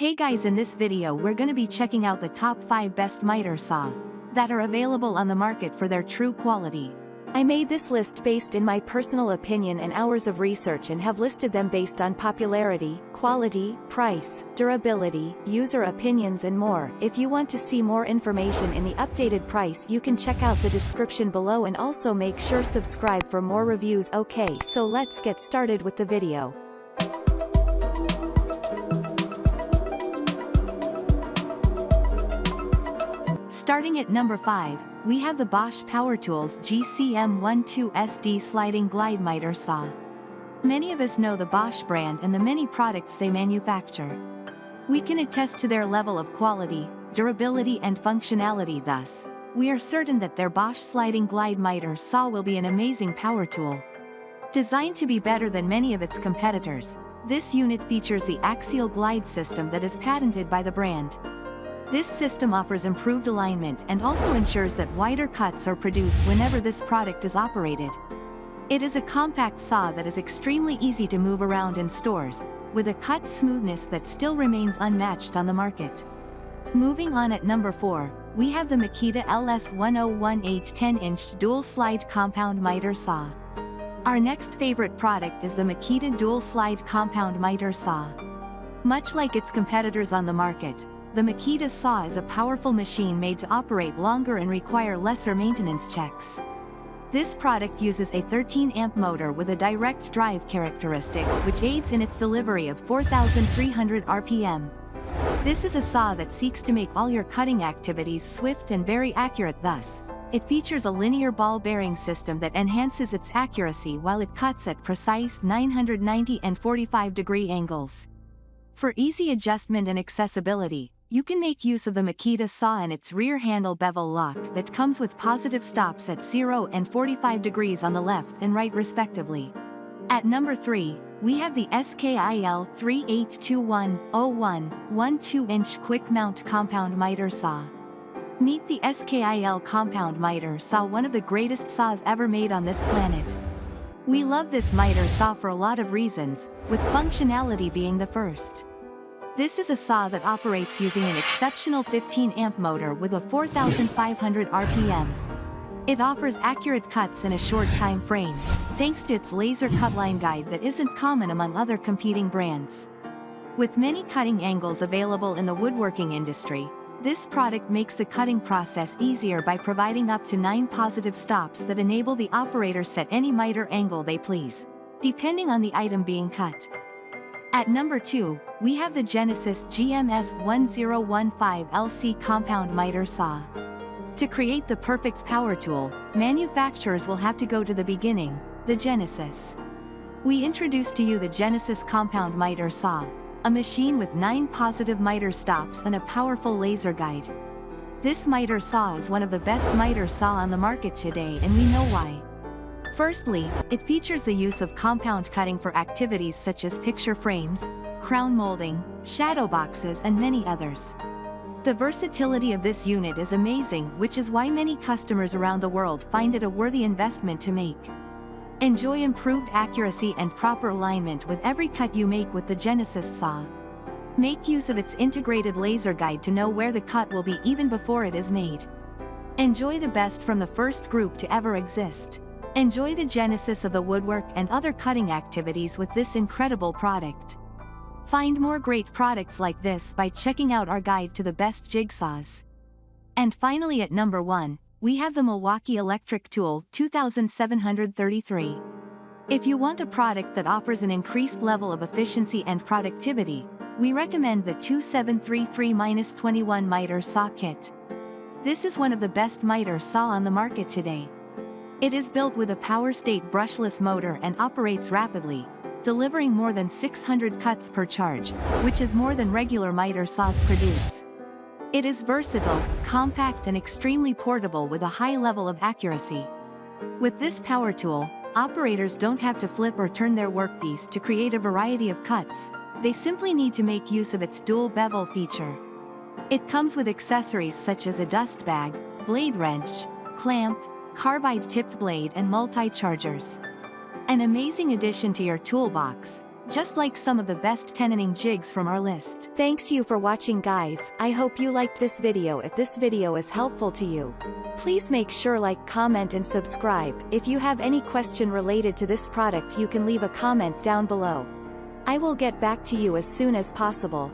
Hey guys, in this video we're gonna be checking out the top 5 best miter saw that are available on the market for their true quality. I made this list based in my personal opinion and hours of research and have listed them based on popularity, quality, price, durability, user opinions and more. If you want to see more information in the updated price, you can check out the description below and also make sure subscribe for more reviews. Okay, so let's get started with the video. Starting at number 5, we have the Bosch Power Tools GCM12SD Sliding Glide Miter Saw. Many of us know the Bosch brand and the many products they manufacture. We can attest to their level of quality, durability and functionality. Thus, we are certain that their Bosch Sliding Glide Miter Saw will be an amazing power tool. Designed to be better than many of its competitors, this unit features the axial glide system that is patented by the brand. This system offers improved alignment and also ensures that wider cuts are produced whenever this product is operated. It is a compact saw that is extremely easy to move around in stores, with a cut smoothness that still remains unmatched on the market. Moving on at number 4, we have the Makita LS1018 10-inch Dual Slide Compound Miter Saw. Our next favorite product is the Makita Dual Slide Compound Miter Saw. Much like its competitors on the market, the Makita saw is a powerful machine made to operate longer and require lesser maintenance checks. This product uses a 13-amp motor with a direct drive characteristic which aids in its delivery of 4,300 RPM. This is a saw that seeks to make all your cutting activities swift and very accurate. Thus, it features a linear ball bearing system that enhances its accuracy while it cuts at precise 990 and 45-degree angles. For easy adjustment and accessibility, you can make use of the Makita saw and its rear handle bevel lock that comes with positive stops at 0 and 45 degrees on the left and right respectively. At number 3, we have the Skil 382101 12-inch quick mount compound miter saw. Meet the Skil compound miter saw, one of the greatest saws ever made on this planet. We love this miter saw for a lot of reasons, with functionality being the first. This is a saw that operates using an exceptional 15-amp motor with a 4,500 RPM. It offers accurate cuts in a short time frame, thanks to its laser cutline guide that isn't common among other competing brands. With many cutting angles available in the woodworking industry, this product makes the cutting process easier by providing up to 9 positive stops that enable the operator set any miter angle they please, depending on the item being cut. At number 2, we have the Genesis GMS1015 LC Compound Miter Saw. To create the perfect power tool, manufacturers will have to go to the beginning, the Genesis. We introduce to you the Genesis Compound Miter Saw, a machine with 9 positive miter stops and a powerful laser guide. This miter saw is one of the best miter saw on the market today, and we know why. Firstly, it features the use of compound cutting for activities such as picture frames, crown molding, shadow boxes and many others. The versatility of this unit is amazing, which is why many customers around the world find it a worthy investment to make. Enjoy improved accuracy and proper alignment with every cut you make with the Genesis saw. Make use of its integrated laser guide to know where the cut will be even before it is made. Enjoy the best from the first group to ever exist. Enjoy the genesis of the woodwork and other cutting activities with this incredible product. Find more great products like this by checking out our guide to the best jigsaws. And finally, at number 1, we have the Milwaukee Electric Tool 2733. If you want a product that offers an increased level of efficiency and productivity, we recommend the 2733-21 miter saw kit. This is one of the best miter saw on the market today. It is built with a power state brushless motor and operates rapidly, delivering more than 600 cuts per charge, which is more than regular miter saws produce. It is versatile, compact and extremely portable with a high level of accuracy. With this power tool, operators don't have to flip or turn their workpiece to create a variety of cuts. They simply need to make use of its dual bevel feature. It comes with accessories such as a dust bag, blade wrench, clamp, carbide tipped blade and multi-chargers. An amazing addition to your toolbox, just like some of the best tenon jigs from our list. Thanks you for watching guys, I hope you liked this video. If this video is helpful to you, please make sure like, comment and subscribe. If you have any question related to this product you can leave a comment down below. I will get back to you as soon as possible.